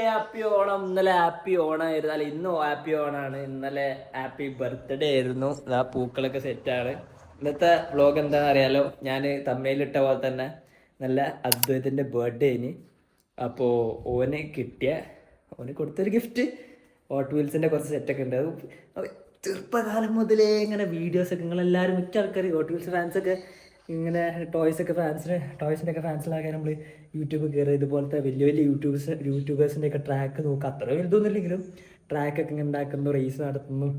Happy Onam. ഇന്നലെ happy ഓണായിരുന്നു. അല്ല, ഇന്ന് ഹാപ്പി ഓണാണ്. ഇന്നലെ ഹാപ്പി ബർത്ത്ഡേ ആയിരുന്നു. ആ പൂക്കളൊക്കെ സെറ്റാണ്. ഇന്നത്തെ വ്ളോഗ് എന്താണെന്ന് അറിയാലോ. ഞാൻ തമ്മയിലിട്ട പോലെ തന്നെ നല്ല അദ്വൈതിൻ്റെ ബർത്ത്ഡേ ഇനി. അപ്പോൾ ഓന് കൊടുത്തൊരു ഗിഫ്റ്റ് ഹോട്ട് വീൽസിൻ്റെ കുറച്ച് സെറ്റൊക്കെ ഉണ്ട്. അത് ചെറുപ്പകാലം മുതലേ ഇങ്ങനെ വീഡിയോസൊക്കെ നിങ്ങളെല്ലാവരും മിക്ക ആൾക്കാർ ഹോട്ട് വീൽസ് ഫാൻസൊക്കെ ഇങ്ങനെ ടോയ്സിൻ്റെ ഒക്കെ ഫാൻസിലാക്കാൻ നമ്മൾ യൂട്യൂബ് കയറി ഇതുപോലത്തെ വലിയ വലിയ യൂട്യൂബേഴ്സിൻ്റെ ഒക്കെ ട്രാക്ക് നോക്കുക. അത്ര വലുതൊന്നുമില്ലെങ്കിലും ട്രാക്കൊക്കെ ഇങ്ങനെ ഉണ്ടാക്കുന്നു, റേസ് നടത്തുന്നു,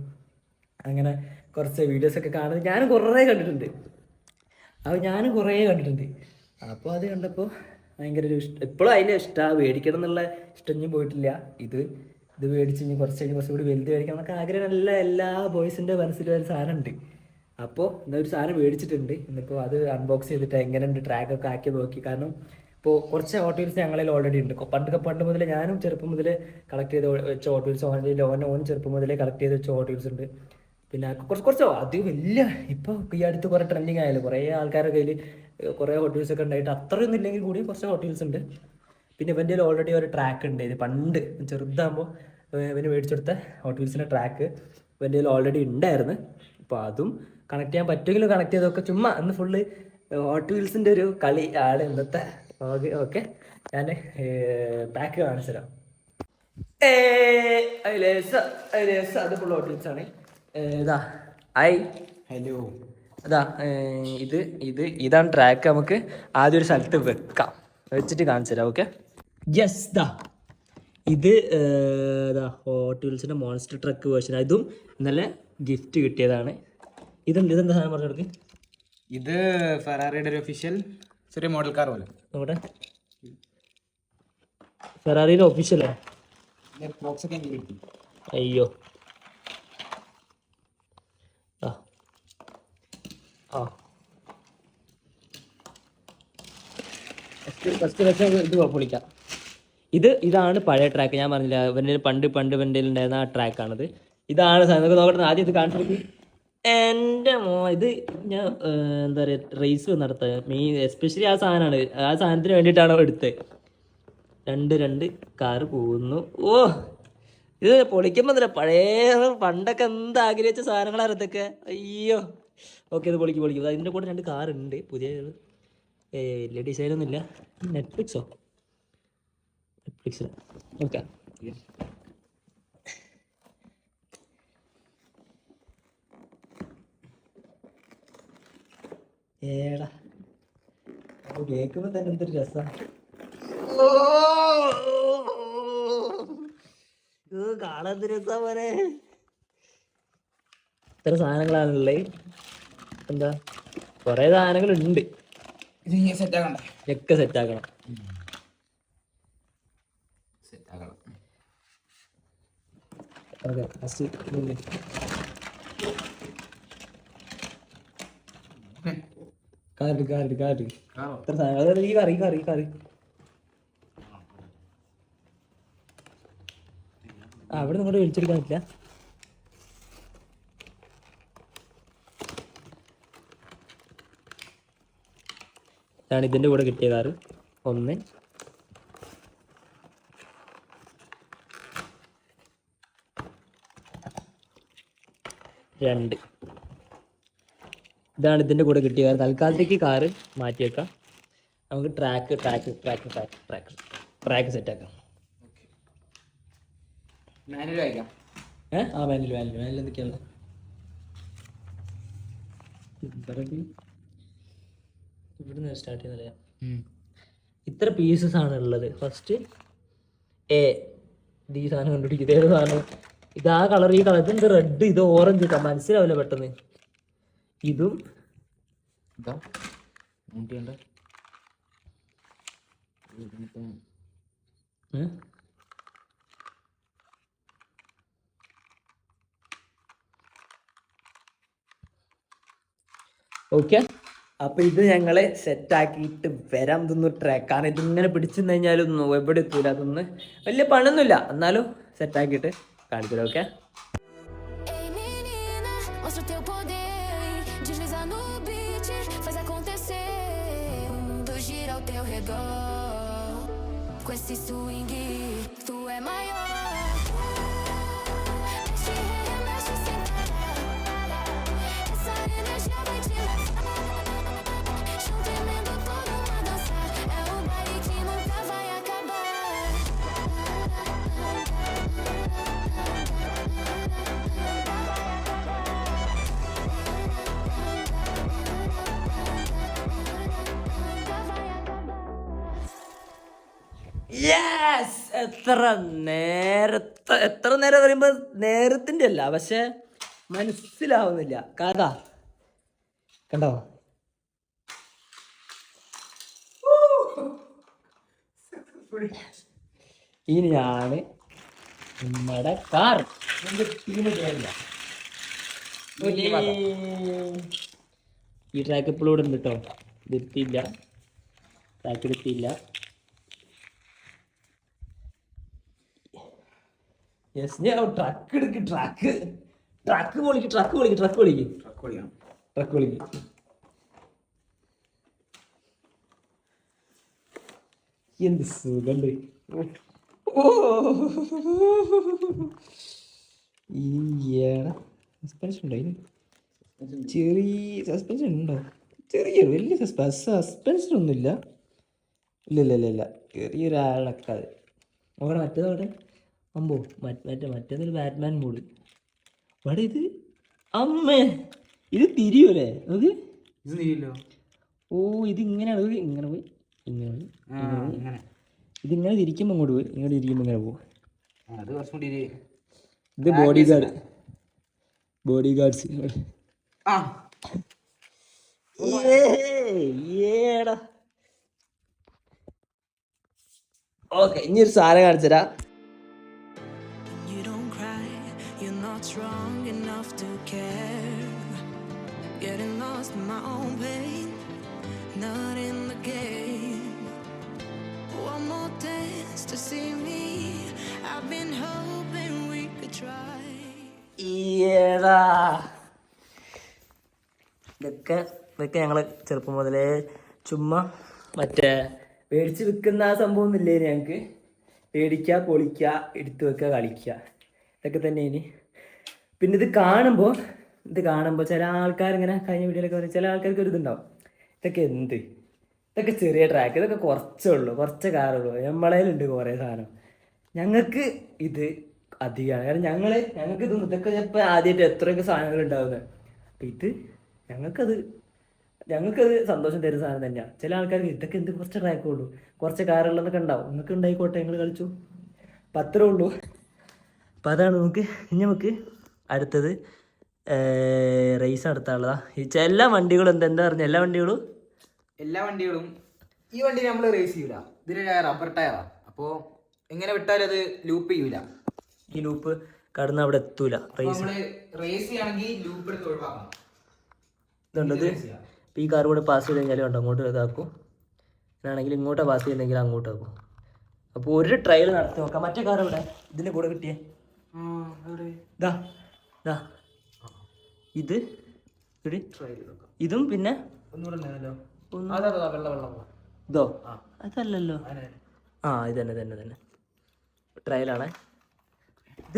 അങ്ങനെ കുറച്ച് വീഡിയോസൊക്കെ കാണുന്നത് ഞാനും കുറേ കണ്ടിട്ടുണ്ട്. അപ്പോൾ അത് കണ്ടപ്പോൾ ഭയങ്കര ഒരു ഇഷ്ടം. ഇപ്പോഴും അതിൻ്റെ ഇഷ്ടമാണ്. മേടിക്കണം എന്നുള്ള ഇഷ്ടം ഇനി പോയിട്ടില്ല. ഇത് മേടിച്ച് ഇനി കുറച്ചുകൂടി വലുത് മേടിക്കണം എന്നൊക്കെ ആഗ്രഹം എല്ലാ ബോയ്സിൻ്റെ മനസ്സിൽ ഒരു സാധനം ഉണ്ട്. അപ്പോൾ ഒരു സാധനം മേടിച്ചിട്ടുണ്ട്. ഇന്നിപ്പോൾ അത് അൺബോക്സ് ചെയ്തിട്ട് എങ്ങനെയുണ്ട് ട്രാക്കൊക്കെ ആക്കി നോക്കി. കാരണം ഇപ്പോൾ കുറച്ച് ഹോട്ട് വീൽസ് ഞങ്ങളിൽ ഓൾറെഡി ഉണ്ട്. പണ്ട് മുതലേ ഞാനും ചെറുപ്പം മുതലേ കളക്ട് ചെയ്ത് വെച്ച ഹോട്ട് വീൽസ് ഓൻ ചെറുപ്പം മുതലേ കളക്ട് ചെയ്ത് വെച്ച ഹോട്ട് വീൽസ് ഉണ്ട്. പിന്നെ കുറച്ചോ അത് വലിയ ഇപ്പോൾ ഈ അടുത്ത് കുറേ ട്രെൻഡിങ് ആയാലും കുറേ ആൾക്കാരുടെ കയ്യിൽ കുറേ ഹോട്ട് വീൽസ് ഒക്കെ ഉണ്ടായിട്ട് അത്രയൊന്നും ഇല്ലെങ്കിൽ കൂടി കുറച്ച് ഹോട്ട് വീൽസ് ഉണ്ട്. പിന്നെ ഇവൻ്റെ ഓൾറെഡി ഒരു ട്രാക്ക് ഉണ്ട്. ഇത് പണ്ട് ചെറുതാകുമ്പോൾ ഇവന് മേടിച്ചെടുത്ത ഹോട്ട് വീൽസിൻ്റെ ട്രാക്ക് ഇവൻ്റെ ഓൾറെഡി ഉണ്ടായിരുന്നു. അപ്പോൾ അതും കണക്ട് ചെയ്യാൻ പറ്റുമെങ്കിലും കണക്ട് ചെയ്തൊക്കെ ചുമ്മാ അന്ന് ഫുള്ള് ഹോട്ട് വീൽസിൻ്റെ ഒരു കളി ആണ് ഇന്നത്തെ. ഓക്കെ ഞാൻ പാക്ക് കാണിച്ചു തരാം. അത് ഫുൾ ഹോട്ട് വീൽസ് ആണ്. ഹലോ അതാ ഇതാണ് ട്രാക്ക്. നമുക്ക് ആദ്യം ഒരു സ്ഥലത്ത് വെച്ചിട്ട് കാണിച്ചു തരാം. ഓക്കെ, യെസ് ഇത് ഹോട്ട് വീൽസിൻ്റെ മോൺസ്റ്റർ ട്രക്ക് വേർഷൻ. ഇതും ഇന്നലെ ഗിഫ്റ്റ് കിട്ടിയതാണ്. ഇതെന്താ സാധനം പറഞ്ഞെടുക്ക്. ഇത് ഫെറാറിയുടെ ഒരു ഒഫീഷ്യൽ ചെറിയ മോഡൽ കാർ പോലെ. നോക്കട്ടെ, ഫെറാറിയുടെ ഒഫീഷ്യലോ? അയ്യോ, പൊളിക്കാം. ഇതാണ് പഴയ ട്രാക്ക്. ഞാൻ പറഞ്ഞില്ല ഇവൻ്റെ പണ്ട് ഇവൻ്റെ ഉണ്ടായിരുന്ന ആ ട്രാക്കാണിത്. ഇതാണ് നോക്കട്ടെ. ആദ്യം ഇത് കാണിച്ചിട്ട് എൻ്റെ ഇത് ഞാൻ എന്താ പറയുക റേസ് നടത്താൻ എസ്പെഷ്യലി ആ സാധനത്തിന് വേണ്ടിയിട്ടാണ് എടുത്തത്. രണ്ട് കാറ് പോകുന്നു. ഓ, ഇത് പൊളിക്കുമ്പോൾ തന്നെ പഴയ പണ്ടൊക്കെ എന്ത് ആഗ്രഹിച്ച സാധനങ്ങളാണ് ഇതൊക്കെ. അയ്യോ, ഓക്കെ, ഇത് പൊളിക്കും. അതിൻ്റെ കൂടെ 2 കാറുണ്ട്. പുതിയ വലിയ ഡിസൈനൊന്നുമില്ല. നെറ്റ്ഫ്ലിക്സിൽ ഓക്കെ. കേൾക്കുമ്പോൾ തന്നെ എന്തൊരു രസമാണ്. കാണാൻ രസാ പോലെ. ഇത്ര സാധനങ്ങളാണുള്ളത്. എന്താ കൊറേ സാധനങ്ങളുണ്ട്. ഒക്കെ സെറ്റാക്കണം. ഓക്കെ, കാറി എത്ര സാധനം. ഈ കറി അവിടെ നിങ്ങോട്ട് വിളിച്ചെടുക്കാൻ പറ്റില്ല. ഇതാണ് ഇതിൻ്റെ കൂടെ കിട്ടിയ കാറ്. 1 2. ഇതാണ് ഇതിൻ്റെ കൂടെ കിട്ടിയ കാർ. തൽക്കാലത്തേക്ക് കാറ് മാറ്റി വെക്കാം. നമുക്ക് ട്രാക്ക് സെറ്റാക്കാം. മാനുവൽ എന്തൊക്കെയാണ് ഇവിടുന്ന് സ്റ്റാർട്ട് ചെയ്യുന്നറിയാം. ഇത്ര പീസസ് ആണ് ഉള്ളത്. ഫസ്റ്റ് ഈ സാധനം കണ്ടുപിടിക്കും. ഇതേത് സാധനം? ഇത് ആ കളർ, ഈ കളർ. ഇതെന്ത് റെഡ്, ഇത് ഓറഞ്ച് കിട്ടാൻ മനസ്സിലാവില്ല പെട്ടെന്ന്. ഇതും ഓക്കെ. അപ്പോൾ ഇത് ഞങ്ങളെ സെറ്റാക്കിയിട്ട് വരാം. ഇതൊന്ന് ട്രാക്കാണ്. ഇതിങ്ങനെ പിടിച്ചു കഴിഞ്ഞാലൊന്നും എവിടെ എത്തൂല. അതൊന്ന് വലിയ പണിയൊന്നുമില്ല, എന്നാലും സെറ്റാക്കിയിട്ട് കാണിക്കാം. Okay, questi swing, tu è maior. Mexe, mexe sem parar. Essa energia vai te levar. Junto emendo todo uma dança. É um baile que nunca vai acabar. Yes എത്ര നേരം പറയുമ്പോൾ നേരത്തിൻ്റെ അല്ല, പക്ഷെ മനസ്സിലാവുന്നില്ല കഥ. കണ്ടോ? ഇനിയാണ് നമ്മുടെ കാർ. ഈ ട്രാക്ക് ഇപ്പോഴും ഇവിടെ ഉണ്ട് കേട്ടോ. നിർത്തിയില്ല, ട്രാക്ക് എടുത്തില്ല. യെസ്, ഞാൻ ട്രക്ക് എടുക്ക്. ട്രക്ക് പൊളിക്ക്. എന്ത് സുഖണ്ട്. സസ്പെൻഷൻ ഉണ്ടോ അതിന്? ചെറിയ സസ്പെൻഷൻ ഉണ്ടോ? വലിയ സസ്പെൻഷൻ ഒന്നുമില്ല. ഇല്ല ചെറിയൊരാളക്കാതെ അവിടെ. മറ്റേതവിടെ അമ്പോ മറ്റേതൊരു ബാറ്റ്മാൻ മൂഡ്. അവിടെ ഇത് അമ്മേ, ഇത് തിരിയൂലേ? അത് ഓ, ഇതിങ്ങനെയാണ്. ഇങ്ങനെ പോയി ഇതിങ്ങനെ തിരിക്കുമ്പോൾ അങ്ങോട്ട് പോയി, ഇങ്ങോട്ട് തിരിക്കുമ്പോൾ ഇങ്ങനെ പോകും. ഇത് ബോഡി ഗാർഡ്സ്. ഓക്കെ, ഇനി ഒരു സാധനം കാണിച്ചുതരാം. You don't cry, you're not strong enough to care. Getting lost in my own pain, not in the game. One more dance to see me. I've been hoping we could try. ഇതൊക്കെ ഞങ്ങൾ ചെറുപ്പം മുതലേ ചുമ്മാ മറ്റേ മേടിച്ച് വിൽക്കുന്ന ആ സംഭവം ഒന്നുമില്ലേ ഞങ്ങൾക്ക്. മേടിക്കുക, പൊളിക്കുക, എടുത്തു വെക്കുക, കളിക്കുക, ഇതൊക്കെ തന്നെ ഇനി. പിന്നെ ഇത് കാണുമ്പോൾ ചില ആൾക്കാരിങ്ങനെ കഴിഞ്ഞ വീഡിയോയിലൊക്കെ പറയും, ചില ആൾക്കാർക്ക് ഒരു ഇതുണ്ടാവും, ഇതൊക്കെ ചെറിയ ട്രാക്ക്, ഇതൊക്കെ കുറച്ച് കാറുള്ളൂ, നമ്മളതിലുണ്ട് കുറേ സാധനം. ഞങ്ങൾക്ക് ഇത് അധികമാണ്. കാരണം ഞങ്ങൾക്ക് ഇതൊക്കെ ഇപ്പം ആദ്യമായിട്ട് എത്രയൊക്കെ സാധനങ്ങൾ ഉണ്ടാവുന്നത്. അപ്പം ഇത് ഞങ്ങൾക്കത് സന്തോഷം തരുന്ന സാധനം തന്നെയാണ്. ചില ആൾക്കാർക്ക് ഇതൊക്കെ കുറച്ച് ട്രാക്കേ ഉള്ളൂ, കുറച്ച് കാറുള്ളതൊക്കെ ഉണ്ടാവും, നിങ്ങൾക്ക് ഉണ്ടായിക്കോട്ടെ, ഞങ്ങൾ കളിച്ചു, അപ്പം അത്രേ ഉള്ളൂ. അപ്പം അതാണ് നമുക്ക് അടുത്തത് റേസ് നടത്താനുള്ളതാ. എല്ലാ വണ്ടികളും എന്താ പറഞ്ഞ എല്ലാ വണ്ടികളും ഈ വണ്ടി നമ്മൾ റേസ് ചെയ്യൂല. ഇതിന് റബ്ബർ ടയറാ, അപ്പോൾ എങ്ങനെ വിട്ടാലും അത് ലൂപ്പ് ചെയ്യൂല. ഈ ലൂപ്പ് കടന്ന് അവിടെ എത്തൂല. റേസ് ചെയ്യണമെങ്കിൽ ലൂപ്പ് എടുത്ത് ഒഴിവാക്കണം. ഇതുണ്ടത് ഇപ്പം ഈ കാർ കൂടെ പാസ് ചെയ്ത് കഴിഞ്ഞാൽ കണ്ടോ അങ്ങോട്ട് ഇതാക്കും. ആണെങ്കിൽ ഇങ്ങോട്ടാ പാസ് ചെയ്യുന്നെങ്കിൽ അങ്ങോട്ടാക്കും. അപ്പോൾ ഒരു ട്രയൽ നടത്തി നോക്കാം. മറ്റേ കാർ ഇവിടെ ഇതിൻ്റെ കൂടെ കിട്ടിയേ ഇതും പിന്നെ ഇതോ അതല്ലല്ലോ. ഇത് തന്നെ ട്രയലാണ്.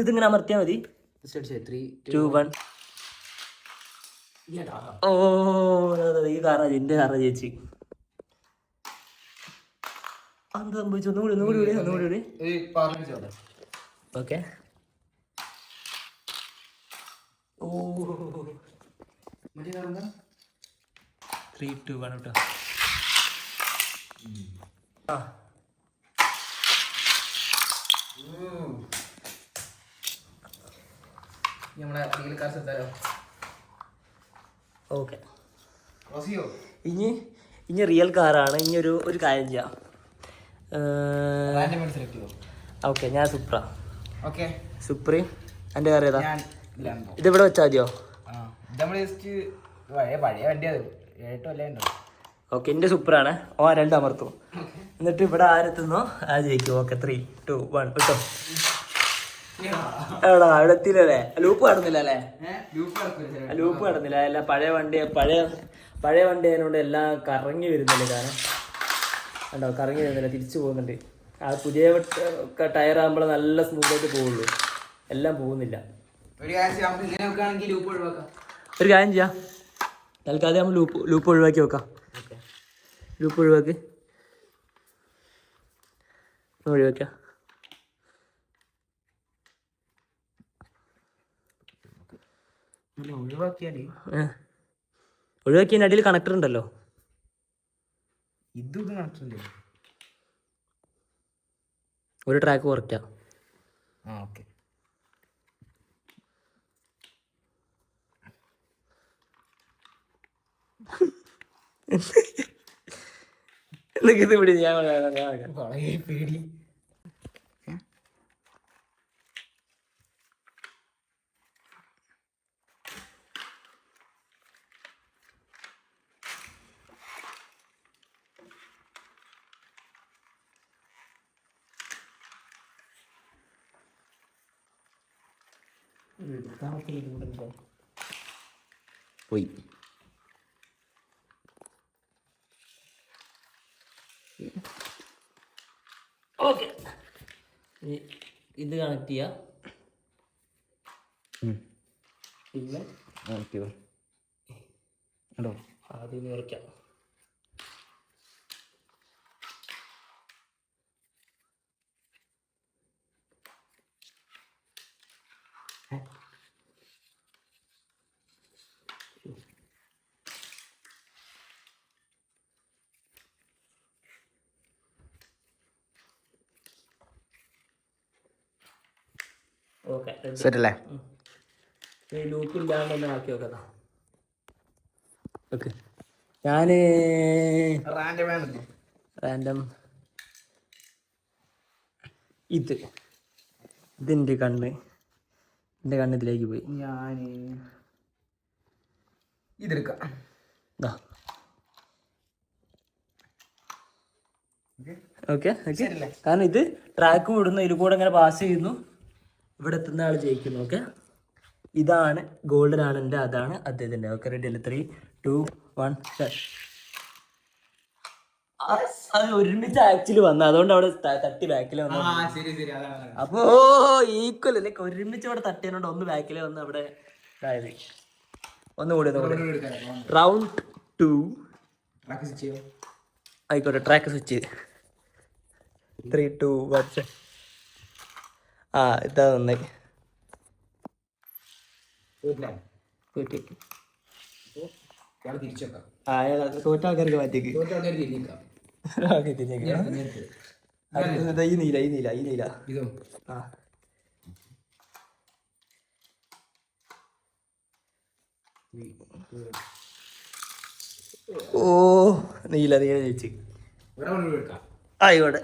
ഇതിങ്ങനെ അമർത്തിയാൽ മതി. 3, 2, 1. ഓ, ഈ കാറാ എൻ്റെ കാറാ ചേച്ചി. എന്താ സംഭവിച്ചു? ഒന്നുകൂടി ഓക്കെ. ഓ, 3, 2, 1 കേട്ടോ. നമ്മളെ റിയൽ കാർ സെറ്റാലോ. ഓക്കെ, ഇനി റിയൽ കാറാണ്. ഇനി ഒരു കാര്യം ചെയ്യാം. ഓക്കെ, ഞാൻ സുപ്രീം. എൻ്റെ കാർ ഏതാ? ഇതിവിടെ വെച്ചാൽ മതിയോ? ഓക്കെ, എൻ്റെ സൂപ്പറാണ്. രണ്ട് അമർത്തും, എന്നിട്ട് ഇവിടെ ആരെത്തുന്നോ ആ ജയിക്കും. ഓക്കെ, 3, 2, 1 കേട്ടോ. എടാ ഇവിടെ എത്തിയില്ലല്ലേ? ലൂപ്പ് കടന്നില്ല അല്ലേ? ലൂപ്പ് കടന്നില്ല. അല്ല, പഴയ വണ്ടി ആയതുകൊണ്ട് എല്ലാം കറങ്ങി വരുന്നില്ല. കാരണം കണ്ടോ, കറങ്ങി വരുന്നില്ല, തിരിച്ചു പോകുന്നുണ്ട്. ആ പുതിയ ടയർ ആകുമ്പോൾ നല്ല സ്മൂത്തായിട്ട് പോവുള്ളൂ, എല്ലാം പോകുന്നില്ല. ഒരു കാര്യം ചെയ്യാം, നമുക്ക് ഇങ്ങനെ വെക്കുകയാണെങ്കിൽ ലൂപ്പ് ഒഴിവാക്കാം. ഒരു കാര്യം ചെയ്യാം, തൽക്കാലം നമ്മൾ ലൂപ്പ് ഒഴിവാക്കി വെക്കാം. ലൂപ്പ് ഒഴിവാക്കി ഒഴിവാക്കാം. ഒഴിവാക്കിയതിൻ്റെ അടിയിൽ കണക്ടർ ഉണ്ടല്ലോ. ഇത് കണക്ടർ ഒരു ട്രാക്ക് കുറയ്ക്കാം. ഓക്കെ. എന്തൊക്കെ ഇത് പിടി, ഞാൻ വളരെ പേടി. പോയി. ഓക്കെ, ഇത് കണക്ട് ചെയ്യാം. പിന്നെ ആദ്യം കുറയ്ക്കാം. ഓക്കെ, സെറ്റ് അല്ലേ? ലൂപ്പ് ഇല്ലാണ്ട് തന്നെ ആക്കി നോക്കാം. ഓക്കെ, ഞാൻ റാൻഡം ഇതിൻ്റെ കണ്ണ്, എൻ്റെ കണ്ണ് ഇതിലേക്ക് പോയി. ഞാൻ ഇതെടുക്കാം. ഓക്കെ ഓക്കെ, കാരണം ഇത് ട്രാക്ക് വിടുന്നു, ഇതിൽ കൂടെ ഇങ്ങനെ പാസ് ചെയ്യുന്നു, ഇവിടെ എത്തുന്ന ആൾ ജയിക്കുന്നു. ഓക്കെ, ഇതാണ് ഗോൾഡൻ ആളിൻ്റെ, അതാണ് അദ്ദേഹത്തിൻ്റെ. ഓക്കെ, റെഡി അല്ലേ? 3, 2, 1 അത് ഒരുമിച്ച് ആക്ച്വലി വന്നു, അതുകൊണ്ട് അവിടെ തട്ടി ബാക്കിൽ വന്നു. അപ്പോ ഈക്വൽ ലൈക്ക് ഒരുമിച്ച് അവിടെ തട്ടിയതുകൊണ്ട് ഒന്ന് ബാക്കിൽ വന്ന് അവിടെ ഇതായത്. ഒന്നുകൂടി റൗണ്ട് 2 ആയിക്കോട്ടെ. ട്രാക്ക് സ്വിച്ച് 3, 2, 1 ആ ഇതാ നന്നായി. തോറ്റ ആൾക്കാർക്ക് മാറ്റിക്ക്. ഈ നീല ആ ഓ നീല ജയിച്ച്. ആയിക്കോട്ടെ.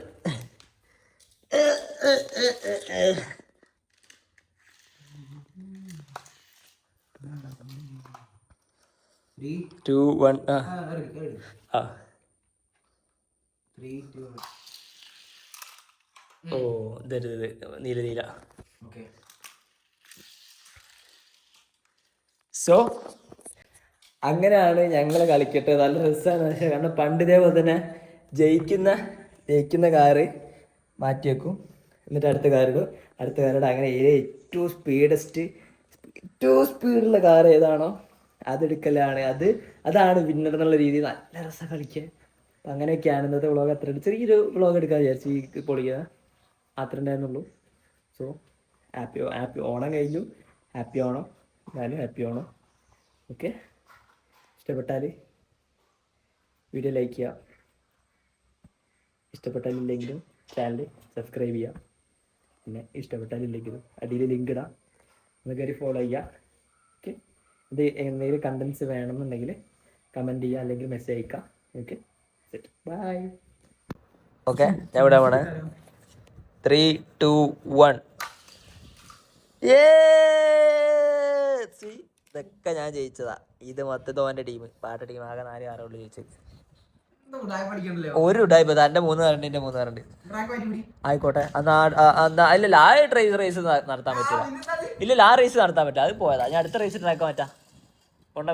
3, 2, 1 ഓ നീല. സോ അങ്ങനെയാണ് ഞങ്ങൾ കളിക്കട്ടെ. നല്ല രസമാണ്. പക്ഷേ കാരണം പണ്ട് ഇതേപോലെ തന്നെ ജയിക്കുന്ന കാറ് മാറ്റി വെക്കും, എന്നിട്ട് അടുത്ത കാറുടെ അങ്ങനെ ഏറ്റവും സ്പീഡുള്ള കാർ ഏതാണോ അതെടുക്കലാണ്. അതാണ് വിന്നർ എന്നുള്ള രീതിയിൽ നല്ല രസം കളിക്കാൻ. അപ്പം അങ്ങനെയൊക്കെയാണ് ഇന്നത്തെ വ്ളോഗ്. അത്ര ചെറിയൊരു വ്ളോഗ് എടുക്കാൻ വിചാരിച്ചു, ഈ പൊളിക്കുക അത്ര ഉണ്ടായിരുന്നുള്ളൂ. സോ ഹാപ്പി ഓണം കഴിഞ്ഞു. ഹാപ്പി ഓണം. ഞാനും ഹാപ്പി ഓണം. ഓക്കെ, ഇഷ്ടപ്പെട്ടാൽ വീഡിയോ ലൈക്ക് ചെയ്യുക, ഇഷ്ടപ്പെട്ടാലില്ലെങ്കിലും ചാനൽ സബ്സ്ക്രൈബ് ചെയ്യുക. പിന്നെ ഇഷ്ടപ്പെട്ടാലില്ലെങ്കിലും അടിയിൽ ലിങ്ക് ഇടാം, ഒന്ന് കയറി ഫോളോ ചെയ്യുക. ഓക്കെ, ഇത് എന്തെങ്കിലും കണ്ടൻസ് വേണമെന്നുണ്ടെങ്കിൽ കമൻറ്റ് ചെയ്യുക, അല്ലെങ്കിൽ മെസ്സേജ് അയക്കാം. Okay, by. ഓക്കെ, എവിടെ പോണേ? 3, 2, 1 ഇതൊക്കെ ഞാൻ ജയിച്ചതാ. ഇത് മൊത്തം തോൻ്റെ ടീം, പാട്ട ടീം ആകെ 4-6 ഉള്ളു ജയിച്ചത്. ഒരു ഉടായ്പ തന്റെ 3 കറണ്ട്, എന്റെ 3 കറണ്ട്. ആയിക്കോട്ടെ, അല്ലല്ല ആ റേസ് നടത്താൻ പറ്റില്ല. ഇല്ലല്ല ആ റേസ് നടത്താൻ പറ്റില്ല, അത് പോയതാ. ഞാൻ അടുത്ത റേസ് ട്രാക്ക് മാറ്റാം. കൊണ്ട